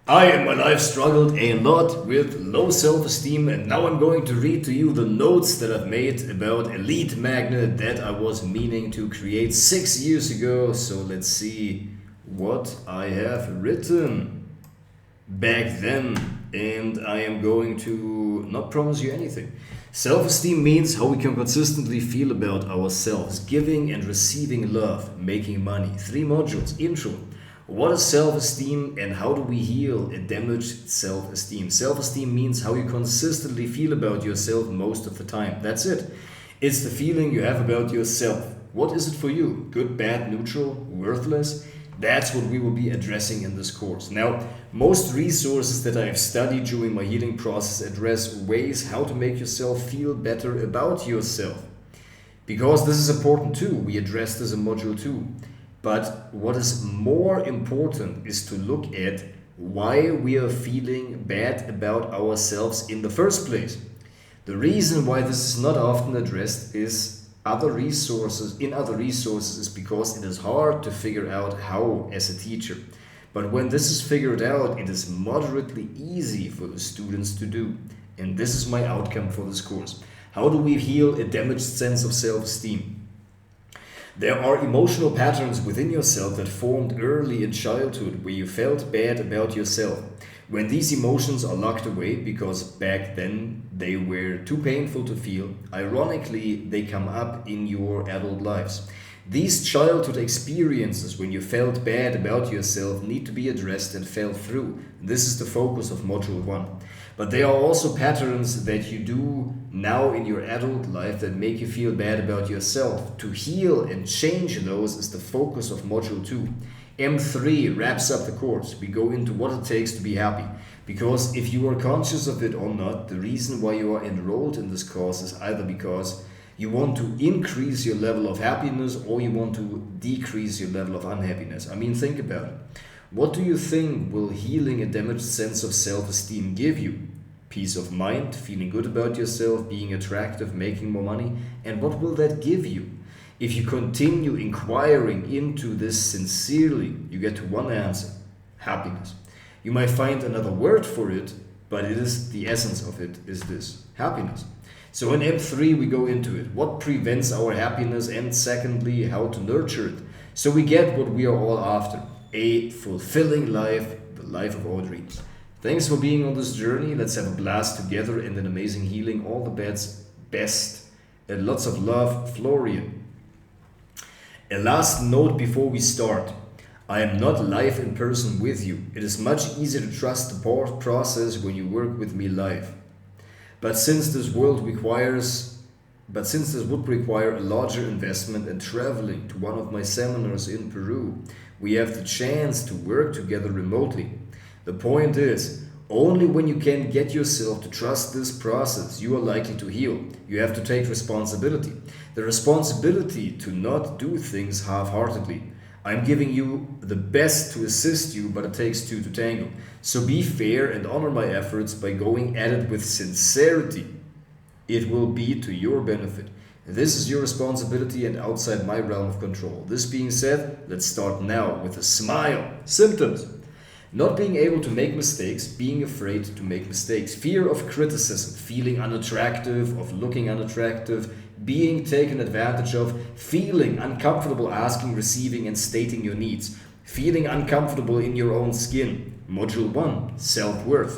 I in my life struggled a lot with low self-esteem, and now I'm going to read to you the notes that I've made about a lead magnet that I was meaning to create 6 years ago. So let's see what I have written back then, and I am going to not promise you anything. Self-esteem means how we can consistently feel about ourselves, giving and receiving love, making money. 3 modules. Intro. What is self-esteem and how do we heal a damaged self-esteem? Self-esteem means how you consistently feel about yourself most of the time. That's it. It's the feeling you have about yourself. What is it for you? Good, bad, neutral, worthless? That's what we will be addressing in this course. Now, most resources that I have studied during my healing process address ways how to make yourself feel better about yourself. Because this is important too. We address this in module 2. But what is more important is to look at why we are feeling bad about ourselves in the first place. The reason why this is not often addressed is in other resources is because it is hard to figure out how as a teacher. But when this is figured out, it is moderately easy for the students to do. And this is my outcome for this course. How do we heal a damaged sense of self-esteem? There are emotional patterns within yourself that formed early in childhood where you felt bad about yourself. When these emotions are locked away because back then they were too painful to feel, ironically they come up in your adult lives. These childhood experiences when you felt bad about yourself need to be addressed and felt through. This is the focus of module 1. But there are also patterns that you do now in your adult life that make you feel bad about yourself. To heal and change those is the focus of module 2. M3 wraps up the course. We go into what it takes to be happy. Because if you are conscious of it or not, the reason why you are enrolled in this course is either because you want to increase your level of happiness or you want to decrease your level of unhappiness. I mean, think about it. What do you think will healing a damaged sense of self-esteem give you? Peace of mind, feeling good about yourself, being attractive, making more money. And what will that give you? If you continue inquiring into this sincerely, you get to one answer: happiness. You might find another word for it, but it is the essence of it is this: happiness. So in M3 we go into it. What prevents our happiness, and secondly, how to nurture it. So we get what we are all after: a fulfilling life, the life of our dreams. Thanks for being on this journey. Let's have a blast together and an amazing healing. All the best and lots of love, Florian. A last note before we start. I am not live in person with you. It is much easier to trust the process when you work with me live. But since this would require a larger investment and traveling to one of my seminars in Peru, we have the chance to work together remotely. The point is, only when you can get yourself to trust this process, you are likely to heal. You have to take responsibility. The responsibility to not do things half-heartedly. I'm giving you the best to assist you, but it takes two to tango. So be fair and honor my efforts by going at it with sincerity. It will be to your benefit. This is your responsibility and outside my realm of control. This being said, let's start now with a smile. Symptoms: not being able to make mistakes, being afraid to make mistakes, fear of criticism, feeling unattractive, of looking unattractive, being taken advantage of, feeling uncomfortable asking, receiving, and stating your needs, feeling uncomfortable in your own skin. Module 1, self-worth.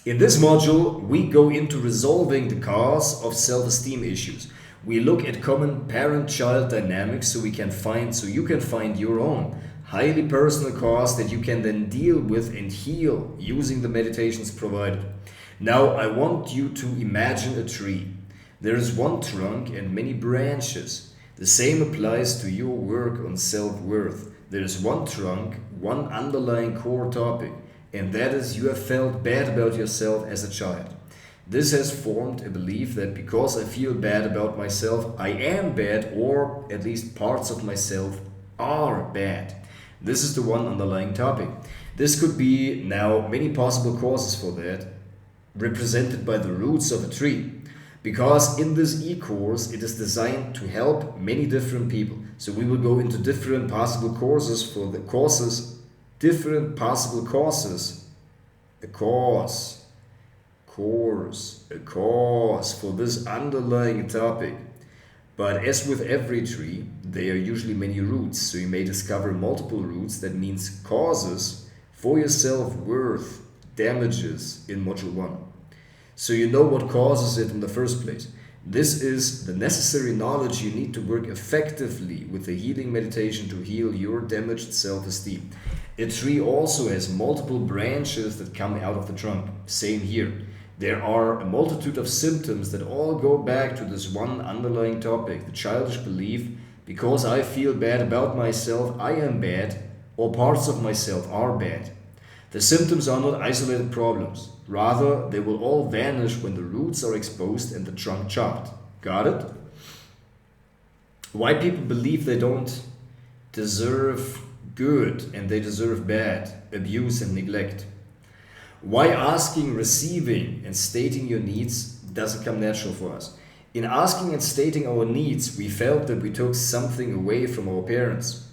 In this module, we go into resolving the cause of self-esteem issues. We look at common parent-child dynamics so you can find your own highly personal cause that you can then deal with and heal using the meditations provided. Now, I want you to imagine a tree. There is one trunk and many branches. The same applies to your work on self-worth. There is one trunk, one underlying core topic, and that is you have felt bad about yourself as a child. This has formed a belief that because I feel bad about myself, I am bad, or at least parts of myself are bad. This is the one underlying topic. This could be now many possible causes for that, represented by the roots of a tree. Because in this e-course, it is designed to help many different people. So we will go into different possible causes different possible causes, a cause, a cause for this underlying topic. But as with every tree, there are usually many roots, so you may discover multiple roots, that means causes for your self-worth, damages in Module 1. So you know what causes it in the first place. This is the necessary knowledge you need to work effectively with the healing meditation to heal your damaged self-esteem. A tree also has multiple branches that come out of the trunk. Same here. There are a multitude of symptoms that all go back to this one underlying topic, the childish belief, because I feel bad about myself, I am bad, or parts of myself are bad. The symptoms are not isolated problems. Rather, they will all vanish when the roots are exposed and the trunk chopped. Got it? Why people believe they don't deserve good and they deserve bad, abuse and neglect. Why asking, receiving and stating your needs doesn't come natural for us. In asking and stating our needs, we felt that we took something away from our parents.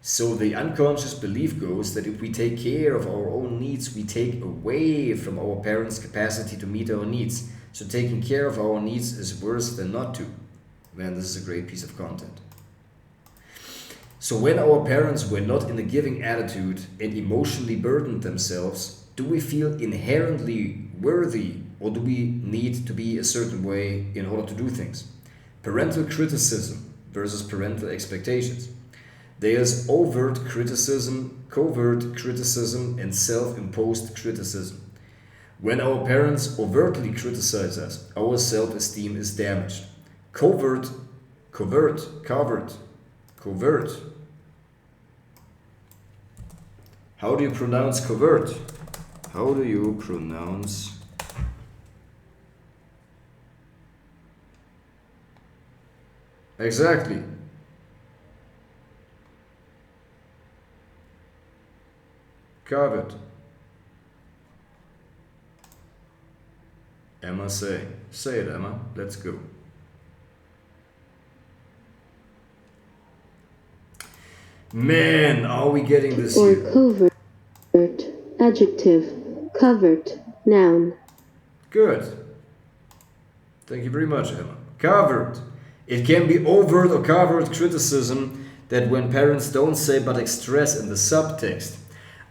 So the unconscious belief goes that if we take care of our own needs, we take away from our parents' capacity to meet our needs. So taking care of our needs is worse than not to. Man, this is a great piece of content. So when our parents were not in a giving attitude and emotionally burdened themselves, do we feel inherently worthy, or do we need to be a certain way in order to do things? Parental criticism versus parental expectations. There's overt criticism, covert criticism, and self-imposed criticism. When our parents overtly criticize us, our self-esteem is damaged. Covert. How do you pronounce covert? How do you pronounce exactly? Covert. Emma, say it, Emma. Let's go. Man, are we getting this or here? covert, adjective, covert, noun. Good. Thank you very much, Emma. Covert. It can be overt or covert criticism that when parents don't say but express in the subtext.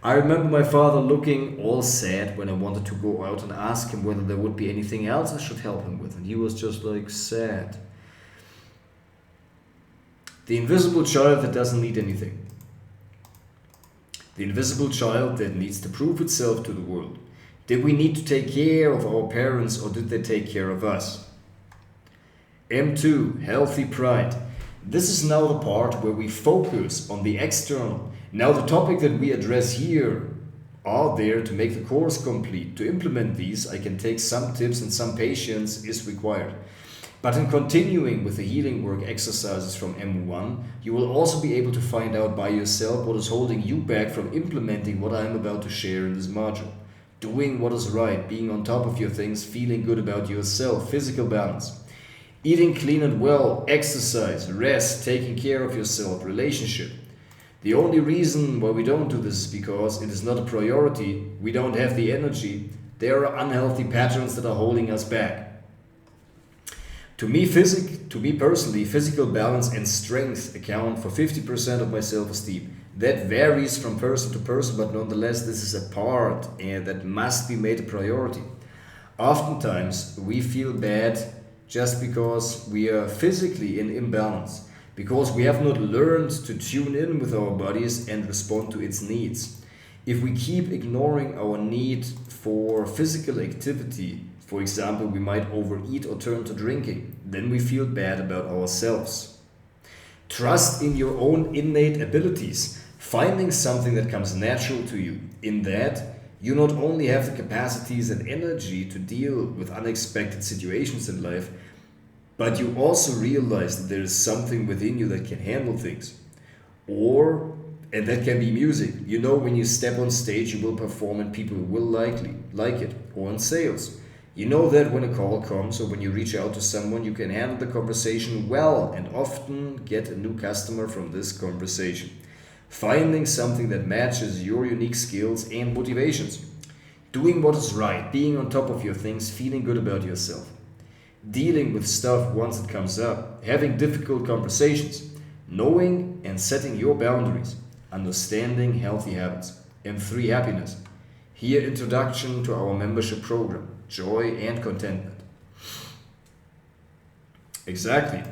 I remember my father looking all sad when I wanted to go out and ask him whether there would be anything else I should help him with, and he was just like sad. The invisible child that doesn't need anything. The invisible child that needs to prove itself to the world. Did we need to take care of our parents, or did they take care of us? M2, healthy pride. This is now the part where we focus on the external. Now the topic that we address here are there to make the course complete. To implement these, I can take some tips and some patience is required. But in continuing with the healing work exercises from M1, you will also be able to find out by yourself what is holding you back from implementing what I am about to share in this module. Doing what is right, being on top of your things, feeling good about yourself, physical balance. Eating clean and well, exercise, rest, taking care of yourself, relationship. The only reason why we don't do this is because it is not a priority, we don't have the energy, there are unhealthy patterns that are holding us back. To me personally, physical balance and strength account for 50% of my self-esteem. That varies from person to person, but nonetheless this is a part and that must be made a priority. Oftentimes we feel bad just because we are physically in imbalance, because we have not learned to tune in with our bodies and respond to its needs. If we keep ignoring our need for physical activity, for example, we might overeat or turn to drinking, then we feel bad about ourselves. Trust in your own innate abilities, finding something that comes natural to you. In that, you not only have the capacities and energy to deal with unexpected situations in life, but you also realize that there is something within you that can handle things. And that can be music. You know, when you step on stage, you will perform and people will likely like it. Or in sales. You know that when a call comes or when you reach out to someone, you can handle the conversation well and often get a new customer from this conversation. Finding something that matches your unique skills and motivations. Doing what is right, being on top of your things, feeling good about yourself. Dealing with stuff once it comes up, having difficult conversations, knowing and setting your boundaries, understanding healthy habits. And 3, happiness. Here, introduction to our membership program, joy and contentment. Exactly.